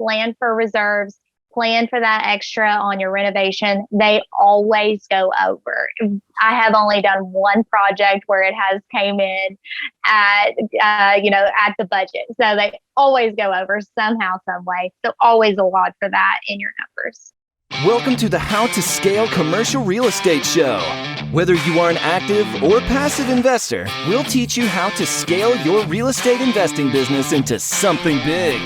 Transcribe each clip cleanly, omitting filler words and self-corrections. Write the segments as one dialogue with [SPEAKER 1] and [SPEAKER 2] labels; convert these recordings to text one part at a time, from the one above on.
[SPEAKER 1] plan for reserves, plan for that extra on your renovation. They always go over. I have only done one project where it has came in at, at the budget. So they always go over somehow, some way. So always a lot for that in your numbers.
[SPEAKER 2] Welcome to the How to Scale Commercial Real Estate Show. Whether you are an active or passive investor, we'll teach you how to scale your real estate investing business into something big.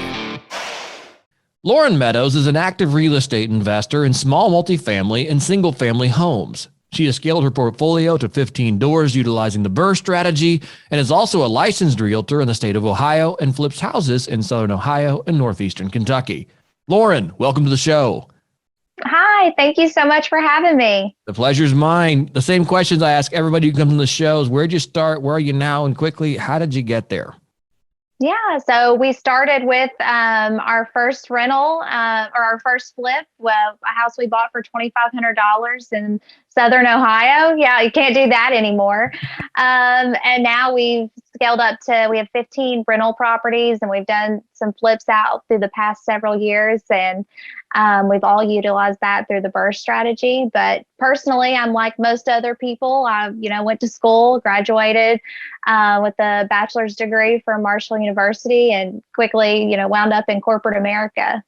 [SPEAKER 3] Lauryn Meadows is an active real estate investor in small multifamily and single-family homes. She has scaled her portfolio to 15 doors utilizing the BRRRR strategy and is also a licensed realtor in the state of Ohio and flips houses in Southern Ohio and Northeastern Kentucky. Lauryn, welcome to the show.
[SPEAKER 1] Hi, thank you so much for having me.
[SPEAKER 3] The pleasure's mine. The same questions I ask everybody who comes on the show is, where'd you start? Where are you now? And quickly, how did you get there?
[SPEAKER 1] Yeah, so we started with our first rental or our first flip, well, a house we bought for $2,500 in Southern Ohio. Yeah, you can't do that anymore. And now we've scaled up to, we have 15 rental properties, and we've done some flips out through the past several years. And we've all utilized that through the BRRRR strategy. But personally, I'm like most other people. I, went to school, graduated with a bachelor's degree from Marshall University, and quickly, wound up in corporate America.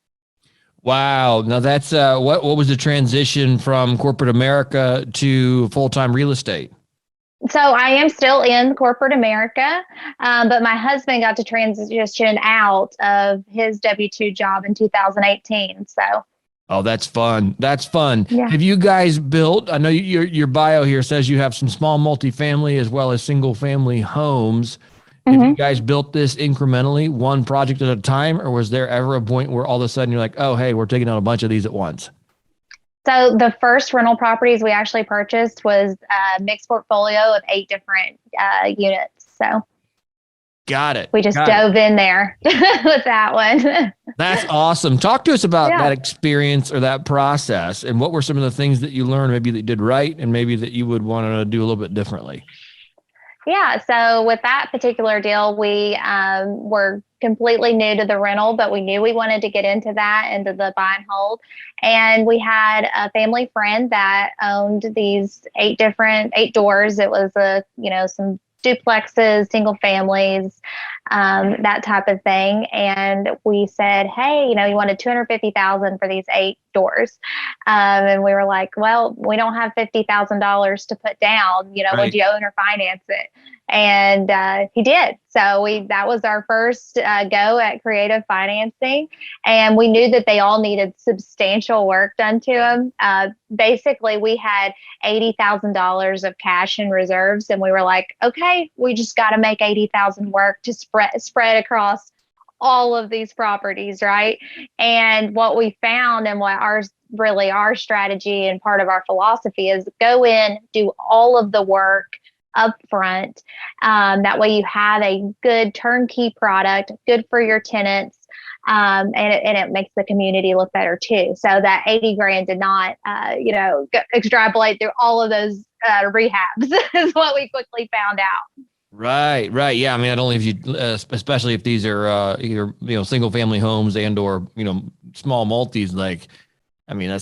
[SPEAKER 3] Wow. Now that's what was the transition from corporate America to full-time real estate?
[SPEAKER 1] So I am still in corporate America, but my husband got to transition out of his W-2 job in 2018. So.
[SPEAKER 3] Oh, that's fun. That's fun.
[SPEAKER 1] Yeah.
[SPEAKER 3] Have you guys built, I know your bio here says you have some small multifamily as well as single family homes. Have you guys built this incrementally, one project at a time, or was there ever a point where all of a sudden you're like, oh, hey, we're taking out a bunch of these at once?
[SPEAKER 1] So the first rental properties we actually purchased was a mixed portfolio of 8 different units. So
[SPEAKER 3] got it.
[SPEAKER 1] We just dove in there with that one.
[SPEAKER 3] That's awesome. Talk to us about that experience or that process, and what were some of the things that you learned maybe that you did right and maybe that you would want to do a little bit differently?
[SPEAKER 1] Yeah, so with that particular deal, we were completely new to the rental, but we knew we wanted to get into the buy and hold. And we had a family friend that owned these 8 doors. It was some duplexes, single families, that type of thing. And we said, hey, you wanted $250,000 for these 8 doors. And we were like, well, we don't have $50,000 to put down,
[SPEAKER 3] Right.
[SPEAKER 1] Would you own or finance it? And he did. So that was our first go at creative financing. And we knew that they all needed substantial work done to them. Basically, we had $80,000 of cash in reserves. And we were like, okay, we just got to make $80,000 work to spread across all of these properties, right? And what we found, and what our strategy and part of our philosophy is, go in, do all of the work up front. That way you have a good turnkey product, good for your tenants. And it makes the community look better too. So that 80 grand did not, extrapolate through all of those rehabs is what we quickly found out.
[SPEAKER 3] Right. Yeah. I mean, not only if you, especially if these are either single family homes and or small multis, that's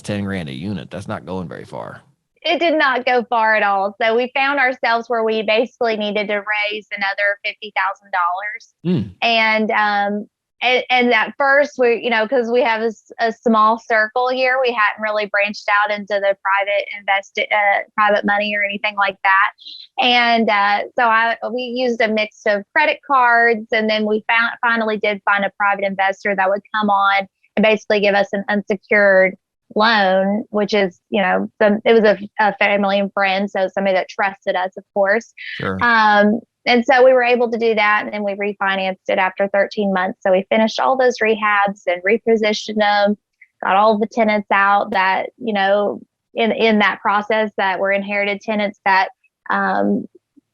[SPEAKER 3] 10 grand a unit. That's not going very far.
[SPEAKER 1] It did not go far at all. So we found ourselves where we basically needed to raise another $50,000. And at first because we have a small circle here, we hadn't really branched out into the private money or anything like that. And we used a mix of credit cards, and then we finally did find a private investor that would come on and basically give us an unsecured loan, which is, it was a family and friend. So somebody that trusted us, of course.
[SPEAKER 3] Sure.
[SPEAKER 1] And so we were able to do that, and then we refinanced it after 13 months. So we finished all those rehabs and repositioned them, got all the tenants out that, in that process, that were inherited tenants that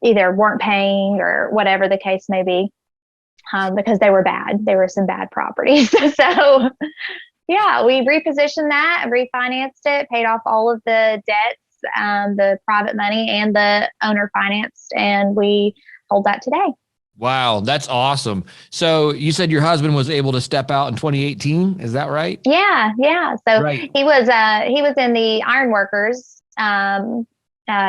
[SPEAKER 1] either weren't paying or whatever the case may be, because they were bad. They were some bad properties. So yeah, we repositioned that, refinanced it, paid off all of the debts, the private money and the owner financed, and we hold that today.
[SPEAKER 3] Wow, that's awesome. So you said your husband was able to step out in 2018. Is that right?
[SPEAKER 1] Yeah, yeah. So
[SPEAKER 3] Right.
[SPEAKER 1] he was in the ironworkers.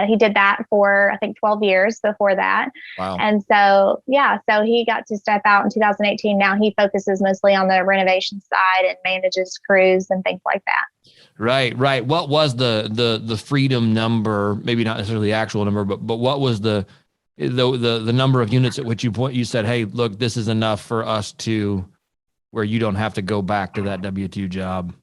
[SPEAKER 1] He did that for I think 12 years before that.
[SPEAKER 3] Wow.
[SPEAKER 1] And so yeah, so he got to step out in 2018. Now he focuses mostly on the renovation side and manages crews and things like that.
[SPEAKER 3] Right, right. What was the freedom number? Maybe not necessarily the actual number, but what was the number of units at which you said, hey, look, this is enough for us to where you don't have to go back to that W-2 job.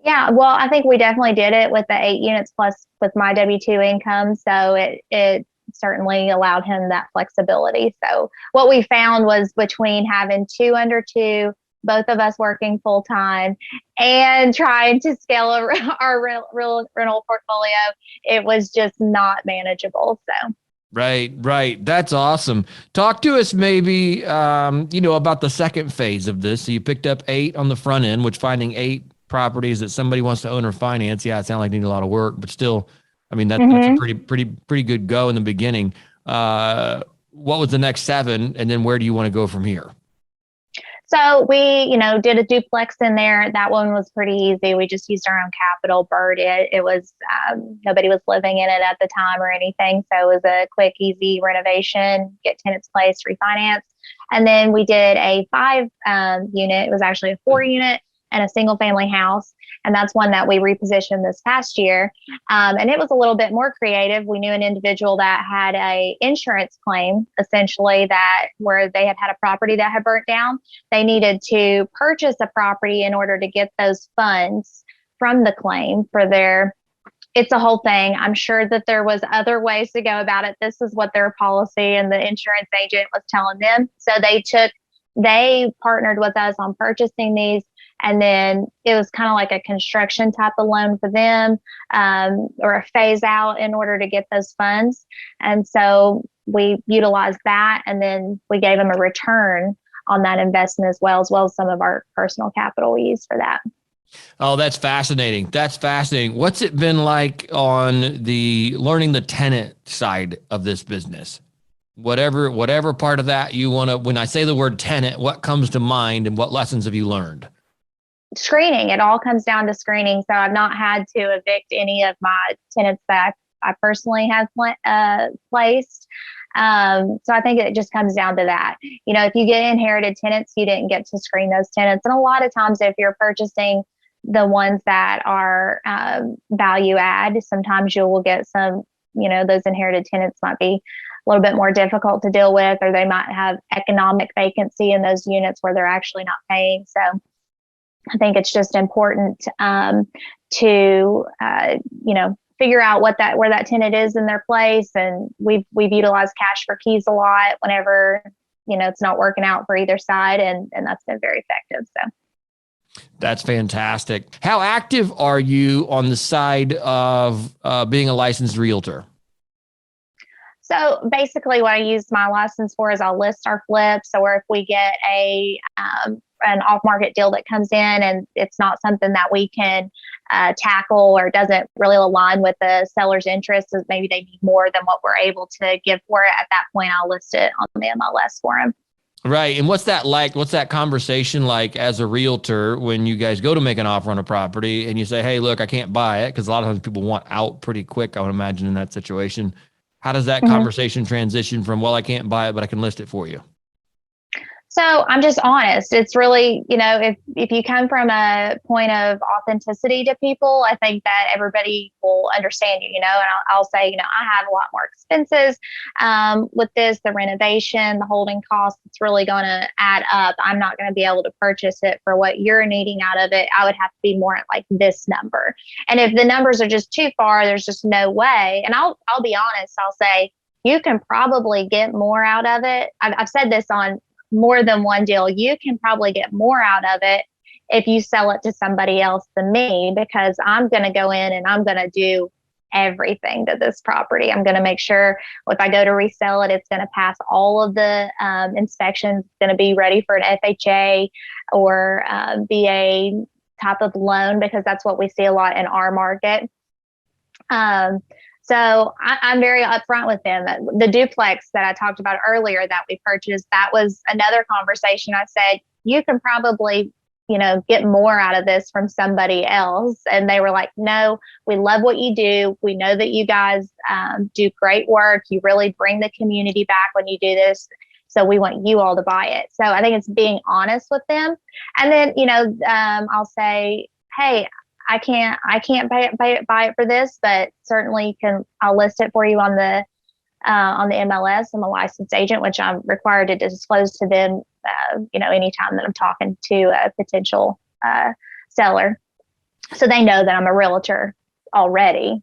[SPEAKER 1] Yeah, well, I think we definitely did it with the 8 units plus with my W-2 income. So it certainly allowed him that flexibility. So what we found was between having two under two, both of us working full time, and trying to scale our real rental portfolio, it was just not manageable. So
[SPEAKER 3] Right, right. That's awesome. Talk to us maybe, about the second phase of this. So you picked up 8 on the front end, which finding 8 properties that somebody wants to own or finance. Yeah, it sounds like they need a lot of work, but still, I mean, that's a
[SPEAKER 1] mhm.
[SPEAKER 3] pretty good go in the beginning. What was the next 7? And then where do you want to go from here?
[SPEAKER 1] So we, did a duplex in there. That one was pretty easy. We just used our own capital, bird it. It was nobody was living in it at the time or anything, so it was a quick, easy renovation, get tenants placed, refinance, and then we did a 5 unit. It was actually a 4 unit and a single family house, and that's one that we repositioned this past year. And it was a little bit more creative. We knew an individual that had a insurance claim, essentially, that where they had a property that had burnt down. They needed to purchase a property in order to get those funds from the claim for their, it's a whole thing. I'm sure that there was other ways to go about it. This is what their policy and the insurance agent was telling them. So they partnered with us on purchasing these. And then it was kind of like a construction type of loan for them, or a phase out in order to get those funds. And so we utilized that, and then we gave them a return on that investment as well as some of our personal capital we used for that.
[SPEAKER 3] Oh, that's fascinating. That's fascinating. What's it been like on the learning the tenant side of this business? Whatever part of that you want to, when I say the word tenant, what comes to mind and what lessons have you learned?
[SPEAKER 1] Screening. It all comes down to screening. So I've not had to evict any of my tenants that I personally have placed. So I think it just comes down to that. If you get inherited tenants, you didn't get to screen those tenants. And a lot of times, if you're purchasing the ones that are value add, sometimes you will get some, those inherited tenants might be a little bit more difficult to deal with, or they might have economic vacancy in those units where they're actually not paying. So I think it's just important to figure out where that tenant is in their place, and we've utilized cash for keys a lot whenever it's not working out for either side, and that's been very effective. So
[SPEAKER 3] That's fantastic. How active are you on the side of being a licensed realtor?
[SPEAKER 1] So basically, what I use my license for is I'll list our flips, or if we get an off-market deal that comes in and it's not something that we can tackle or doesn't really align with the seller's interests, as maybe they need more than what we're able to give for it, at that point I'll list it on the MLS for them.
[SPEAKER 3] Right. And what's that like? What's that conversation like as a realtor when you guys go to make an offer on a property and you say, hey, look, I can't buy it? Because a lot of times people want out pretty quick, I would imagine, in that situation. How does that conversation transition from, well, I can't buy it, but I can list it for you?
[SPEAKER 1] So I'm just honest. It's really, if you come from a point of authenticity to people, I think that everybody will understand you, and I'll say, I have a lot more expenses with this, the renovation, the holding costs, it's really going to add up. I'm not going to be able to purchase it for what you're needing out of it. I would have to be more at like this number. And if the numbers are just too far, there's just no way. And I'll be honest. I'll say, you can probably get more out of it. I've said this on more than one deal. You can probably get more out of it if you sell it to somebody else than me, because I'm going to go in and I'm going to do everything to this property. I'm going to make sure if I go to resell it, it's going to pass all of the inspections. It's going to be ready for an FHA or VA type of loan, because that's what we see a lot in our market. So I'm very upfront with them. The duplex that I talked about earlier that we purchased, that was another conversation. I said, you can probably, get more out of this from somebody else. And they were like, no, we love what you do. We know that you guys do great work. You really bring the community back when you do this. So we want you all to buy it. So I think it's being honest with them. And then, I'll say, hey, I can't buy it for this, but certainly I'll list it for you on the MLS. I'm a licensed agent, which I'm required to disclose to them, anytime that I'm talking to a potential seller. So they know that I'm a realtor already.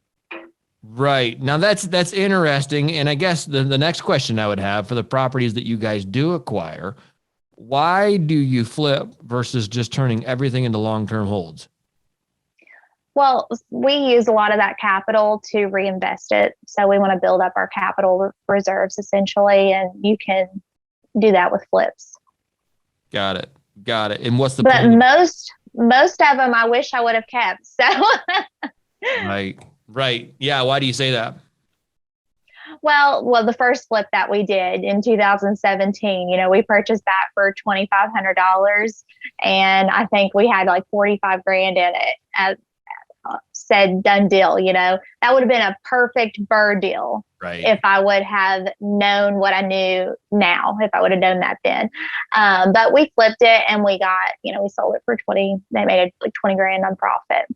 [SPEAKER 3] Right. Now that's interesting. And I guess the next question I would have for the properties that you guys do acquire, why do you flip versus just turning everything into long-term holds?
[SPEAKER 1] Well, we use a lot of that capital to reinvest it. So we want to build up our capital reserves essentially, and you can do that with flips.
[SPEAKER 3] Got it. And what's the
[SPEAKER 1] But
[SPEAKER 3] plan?
[SPEAKER 1] most of them I wish I would have kept. So
[SPEAKER 3] Right. Yeah. Why do you say that?
[SPEAKER 1] Well, the first flip that we did in 2017, we purchased that for $2,500, and I think we had like 45 grand in it. As said, done deal. That would have been a perfect bird deal.
[SPEAKER 3] Right.
[SPEAKER 1] If I would have known what I knew now, if I would have known that then. But we flipped it and we got, we sold it for 20. They made like 20 grand on profit.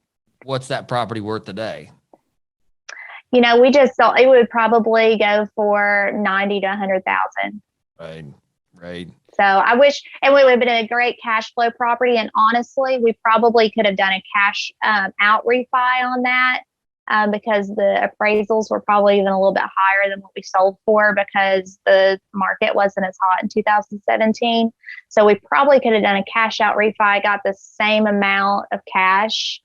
[SPEAKER 3] What's that property worth today?
[SPEAKER 1] We just thought it would probably go for 90 to 100,000.
[SPEAKER 3] Right.
[SPEAKER 1] So I wish, and we would have been a great cash flow property. And honestly, we probably could have done a cash out refi on that because the appraisals were probably even a little bit higher than what we sold for because the market wasn't as hot in 2017. So we probably could have done a cash out refi, got the same amount of cash,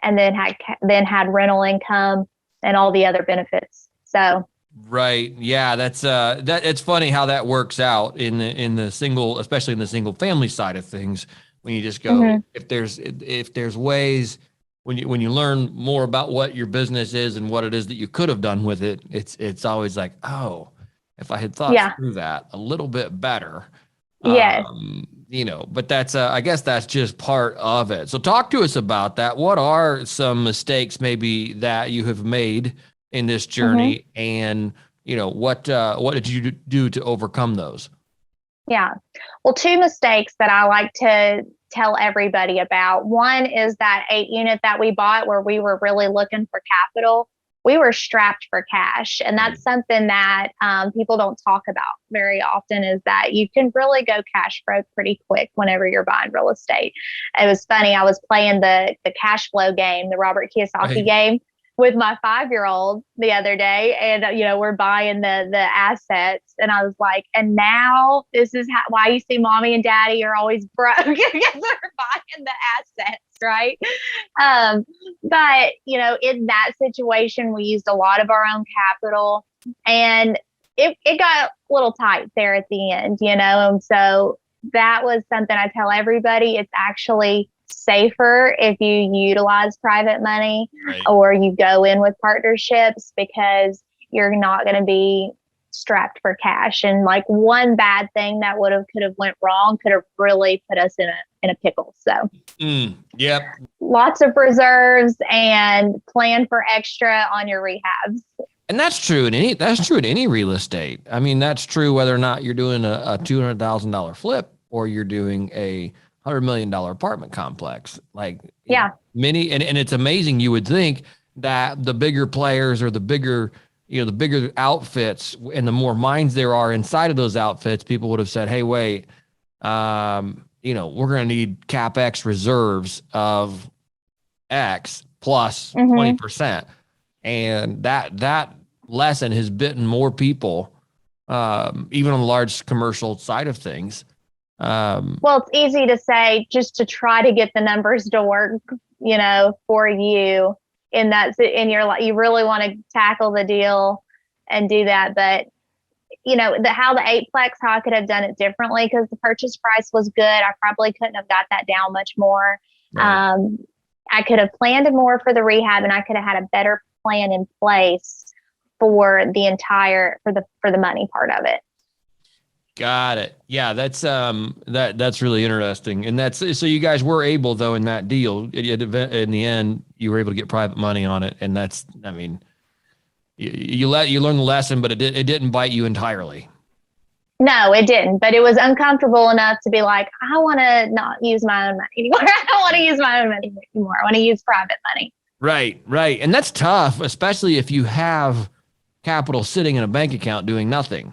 [SPEAKER 1] and then had rental income and all the other benefits. So.
[SPEAKER 3] Right. Yeah. That's it's funny how that works out in the single, especially in the single family side of things. When you just go, if there's ways when you learn more about what your business is and what it is that you could have done with it, it's always like, oh, if I had thought through that a little bit better.
[SPEAKER 1] Yes.
[SPEAKER 3] But that's I guess that's just part of it. So talk to us about that. What are some mistakes maybe that you have made in this journey, and what did you do to overcome those?
[SPEAKER 1] Yeah. Well, two mistakes that I like to tell everybody about. One is that 8 unit that we bought where we were really looking for capital. We were strapped for cash. And that's something that people don't talk about very often, is that you can really go cash broke pretty quick whenever you're buying real estate. It was funny. I was playing the cash flow game, the Robert Kiyosaki game, with my 5-year-old the other day, and we're buying the assets, and I was like, and now this is why you see mommy and daddy are always broke because we're buying the assets, right? But in that situation, we used a lot of our own capital, and it got a little tight there at the end, and so that was something I tell everybody. It's actually safer if you utilize private money or you go in with partnerships, because you're not going to be strapped for cash. And like one bad thing that could have went wrong could have really put us in a pickle. So lots of reserves and plan for extra on your rehabs.
[SPEAKER 3] And that's true in any real estate. I mean, that's true whether or not you're doing a $200,000 flip or you're doing a $100 million apartment complex. Many, and it's amazing. You would think that the bigger players or the bigger outfits and the more minds there are inside of those outfits, people would have said, hey, wait, we're going to need CapEx reserves of X plus 20%. And that lesson has bitten more people, even on the large commercial side of things.
[SPEAKER 1] Well, it's easy to say just to try to get the numbers to work, for you in your life. You really want to tackle the deal and do that. But, how the 8-plex, how I could have done it differently, because the purchase price was good. I probably couldn't have got that down much more. Right. I could have planned more for the rehab, and I could have had a better plan in place for the money part of it.
[SPEAKER 3] Got it. Yeah, that's really interesting. And so you guys were able, though, in that deal, in the end, you were able to get private money on it. And that's, I mean, you learned the lesson, but it didn't bite you entirely.
[SPEAKER 1] No, it didn't, but it was uncomfortable enough to be like, I want to not use my own money anymore. I don't want to use my own money anymore. I want to use private money.
[SPEAKER 3] Right. And that's tough, especially if you have capital sitting in a bank account doing nothing.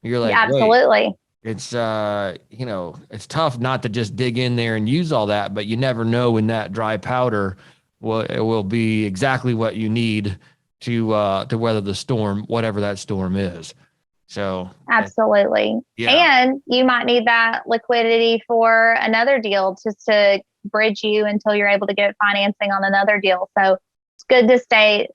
[SPEAKER 3] You're like,
[SPEAKER 1] absolutely.
[SPEAKER 3] Wait, it's, it's tough not to just dig in there and use all that, but you never know when that dry powder will be exactly what you need to weather the storm, whatever that storm is. So
[SPEAKER 1] absolutely. Yeah. And you might need that liquidity for another deal just to bridge you until you're able to get financing on another deal. So it's good to stay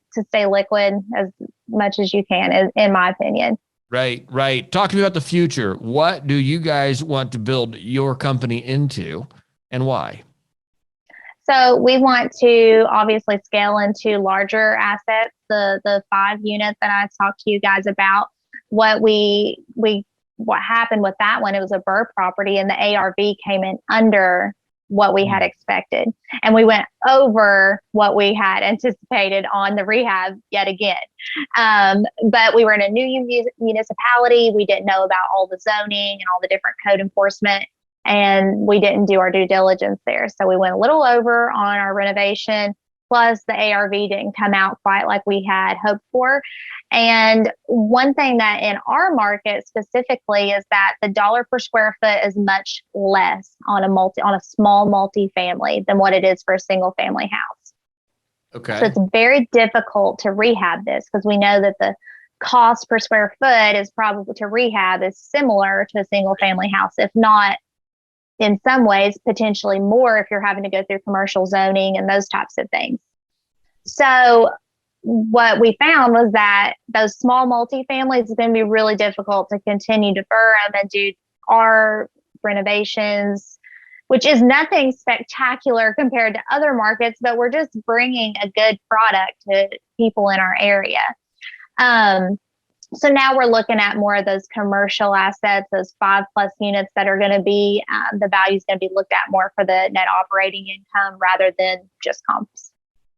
[SPEAKER 1] liquid as much as you can, in my opinion.
[SPEAKER 3] Right. Talk to me about the future. What do you guys want to build your company into, and why?
[SPEAKER 1] So we want to obviously scale into larger assets. The 5 units that I talked to you guys about. What happened with that one? It was a BRRRR property, and the ARV came in under what we had expected, and we went over what we had anticipated on the rehab yet again. But we were in a new municipality. We didn't know about all the zoning and all the different code enforcement, and we didn't do our due diligence there. So we went a little over on our renovation. Plus, the ARV didn't come out quite like we had hoped for. And one thing that in our market specifically is that the dollar per square foot is much less on a small multifamily than what it is for a single family house.
[SPEAKER 3] Okay.
[SPEAKER 1] So it's very difficult to rehab this, because we know that the cost per square foot is probably to rehab is similar to a single family house, if not in some ways potentially more if you're having to go through commercial zoning and those types of things. So what we found was that those small multifamilies is going to be really difficult to continue to BRRRR them and do our renovations, which is nothing spectacular compared to other markets, but we're just bringing a good product to people in our area. So now we're looking at more of those commercial assets, those 5+ units that are going to be, the value is going to be looked at more for the net operating income rather than just comps.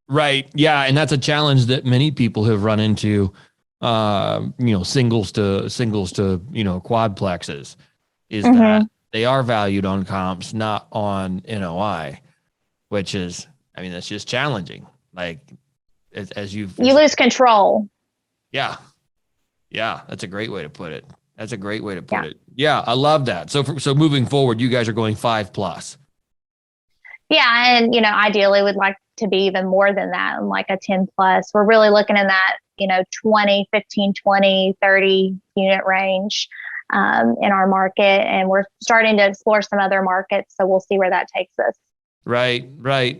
[SPEAKER 3] Right. Yeah. And that's a challenge that many people have run into, singles to, quadplexes, is that they are valued on comps, not on NOI, which is, that's just challenging. Like as you
[SPEAKER 1] lose control.
[SPEAKER 3] Yeah. Yeah. That's a great way to put it. It. Yeah. I love that. So moving forward, you guys are going 5+.
[SPEAKER 1] Yeah. And, ideally we'd like to be even more than that, like a 10+. We're really looking in that, 15, 20, 30 unit range in our market. And we're starting to explore some other markets. So we'll see where that takes us.
[SPEAKER 3] Right.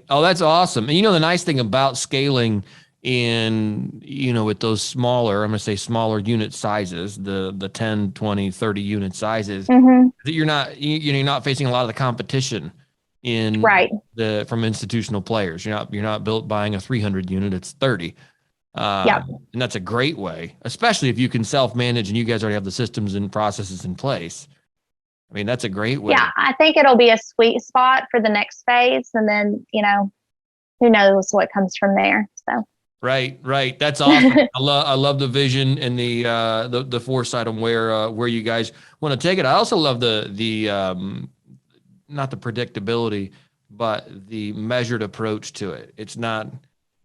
[SPEAKER 3] Oh, that's awesome. And the nice thing about scaling in, with those smaller, I'm going to say smaller unit sizes, the 10, 20, 30 unit sizes, that you're not facing a lot of the competition from institutional players. You're not buying a 300 unit, it's 30. And that's a great way, especially if you can self-manage and you guys already have the systems and processes in place. That's a great way.
[SPEAKER 1] Yeah, I think it'll be a sweet spot for the next phase. And then, who knows what comes from there. So.
[SPEAKER 3] Right. That's awesome. I love the vision and the foresight on where you guys want to take it. I also love the not the predictability, but the measured approach to it. It's not,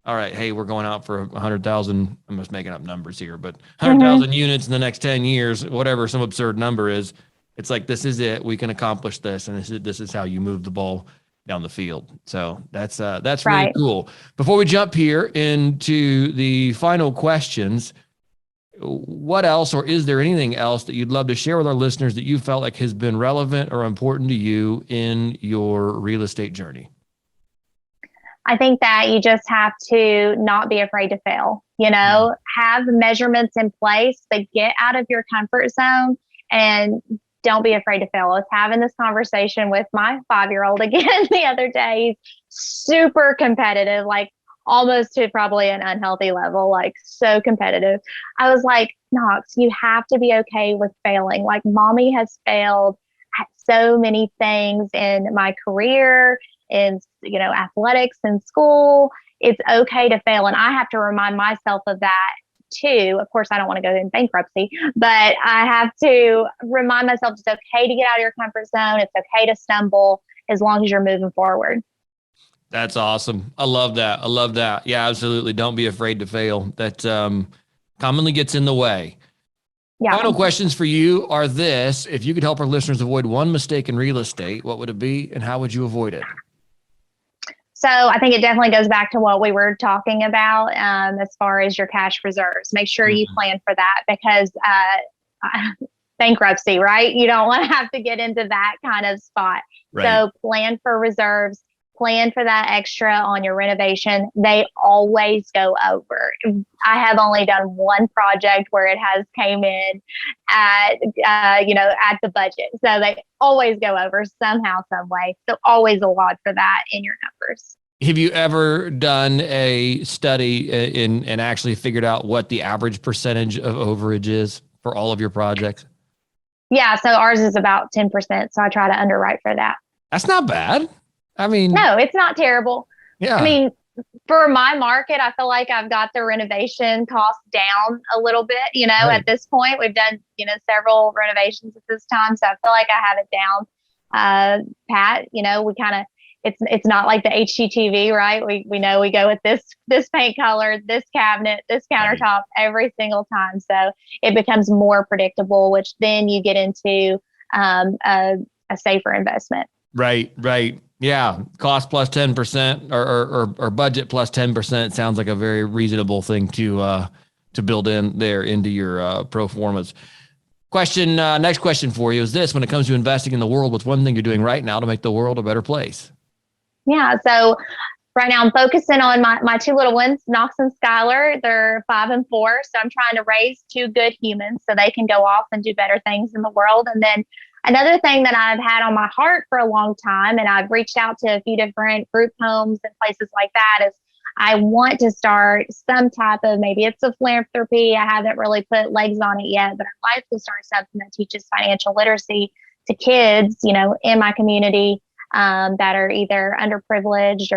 [SPEAKER 3] all right, hey, we're going out for 100,000. I'm just making up numbers here, but 100,000 units in the next 10 years, whatever some absurd number is. It's like, this is it. We can accomplish this. And this is how you move the ball down the field. So that's really cool. Before we jump here into the final questions, what else, or is there anything else that you'd love to share with our listeners that you felt like has been relevant or important to you in your real estate journey?
[SPEAKER 1] I think that you just have to not be afraid to fail, have measurements in place, but get out of your comfort zone and don't be afraid to fail. I was having this conversation with my 5-year-old again the other day. He's super competitive, like almost to probably an unhealthy level, like so competitive. I was like, Knox, you have to be okay with failing. Like mommy has failed at so many things in my career, in, athletics and school. It's okay to fail. And I have to remind myself of that too. Of course, I don't want to go in bankruptcy, but I have to remind myself it's okay to get out of your comfort zone. It's okay to stumble as long as you're moving forward.
[SPEAKER 3] That's awesome. I love that. I love that. Yeah, absolutely. Don't be afraid to fail. That commonly gets in the way.
[SPEAKER 1] Yeah.
[SPEAKER 3] Final questions for you are this. If you could help our listeners avoid one mistake in real estate, what would it be and how would you avoid it?
[SPEAKER 1] So I think it definitely goes back to what we were talking about as far as your cash reserves. Make sure you plan for that because bankruptcy, right? You don't want to have to get into that kind of spot. Right. So plan for reserves. Plan for that extra on your renovation. They always go over. I have only done one project where it has came in at, at the budget. So they always go over somehow, some way. So always a lot for that in your numbers.
[SPEAKER 3] Have you ever done a study and actually figured out what the average percentage of overage is for all of your projects?
[SPEAKER 1] Yeah. So ours is about 10%. So I try to underwrite for that.
[SPEAKER 3] That's not bad. I mean,
[SPEAKER 1] no, it's not terrible.
[SPEAKER 3] Yeah.
[SPEAKER 1] I mean, for my market, I feel like I've got the renovation cost down a little bit, right. At this point, we've done, several renovations at this time. So I feel like I have it down, pat, we kind of, it's not like the HGTV, right? We know we go with this paint color, this cabinet, this countertop right. every single time. So it becomes more predictable, which then you get into, a safer investment.
[SPEAKER 3] Right. Yeah. Cost plus 10% or budget plus 10% sounds like a very reasonable thing to build in there into your pro formas. Next question for you is this: when it comes to investing in the world, what's one thing you're doing right now to make the world a better place?
[SPEAKER 1] Yeah. So right now I'm focusing on my two little ones, Knox and Skylar. They're 5 and 4. So I'm trying to raise 2 good humans so they can go off and do better things in the world. And then another thing that I've had on my heart for a long time, and I've reached out to a few different group homes and places like that, is I want to start some type of, maybe it's a philanthropy. I haven't really put legs on it yet, but I'd like to start something that teaches financial literacy to kids, in my community that are either underprivileged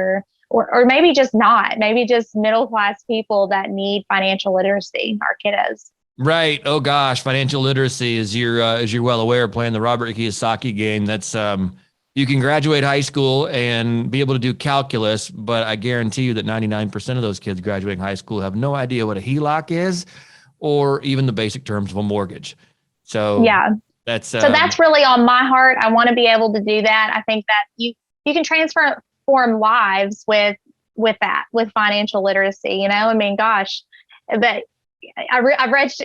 [SPEAKER 1] or maybe just not, maybe just middle-class people that need financial literacy, our kiddos.
[SPEAKER 3] Right. Oh gosh, financial literacy, as you're well aware, playing the Robert Kiyosaki game. That's you can graduate high school and be able to do calculus, but I guarantee you that 99% of those kids graduating high school have no idea what a HELOC is, or even the basic terms of a mortgage. So yeah, that's really on my heart. I want to be able to do that. I think that you can transform lives with that, with financial literacy. I mean, gosh, but I've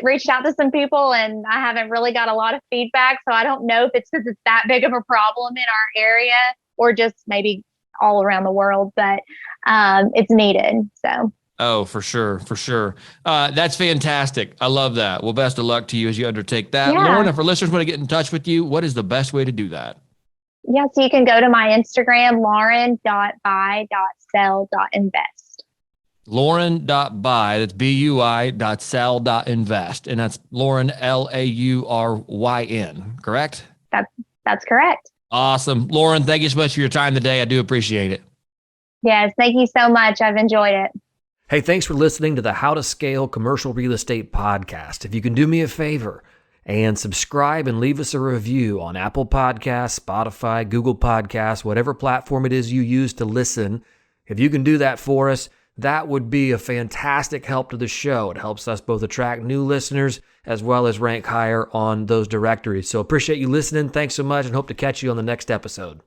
[SPEAKER 3] reached out to some people and I haven't really got a lot of feedback. So I don't know if it's because it's that big of a problem in our area or just maybe all around the world, but it's needed. So. Oh, for sure. For sure. That's fantastic. I love that. Well, best of luck to you as you undertake that. Yeah. Lauryn, if our listeners want to get in touch with you, what is the best way to do that? Yeah. So you can go to my Instagram, lauren.buy.sell.invest. Lauryn.buy, that's bui.sell.invest. And that's Lauryn, Lauryn, correct? That's correct. Awesome. Lauryn, thank you so much for your time today. I do appreciate it. Yes, thank you so much. I've enjoyed it. Hey, thanks for listening to the How to Scale Commercial Real Estate podcast. If you can do me a favor and subscribe and leave us a review on Apple Podcasts, Spotify, Google Podcasts, whatever platform it is you use to listen, if you can do that for us, that would be a fantastic help to the show. It helps us both attract new listeners as well as rank higher on those directories. So appreciate you listening. Thanks so much and hope to catch you on the next episode.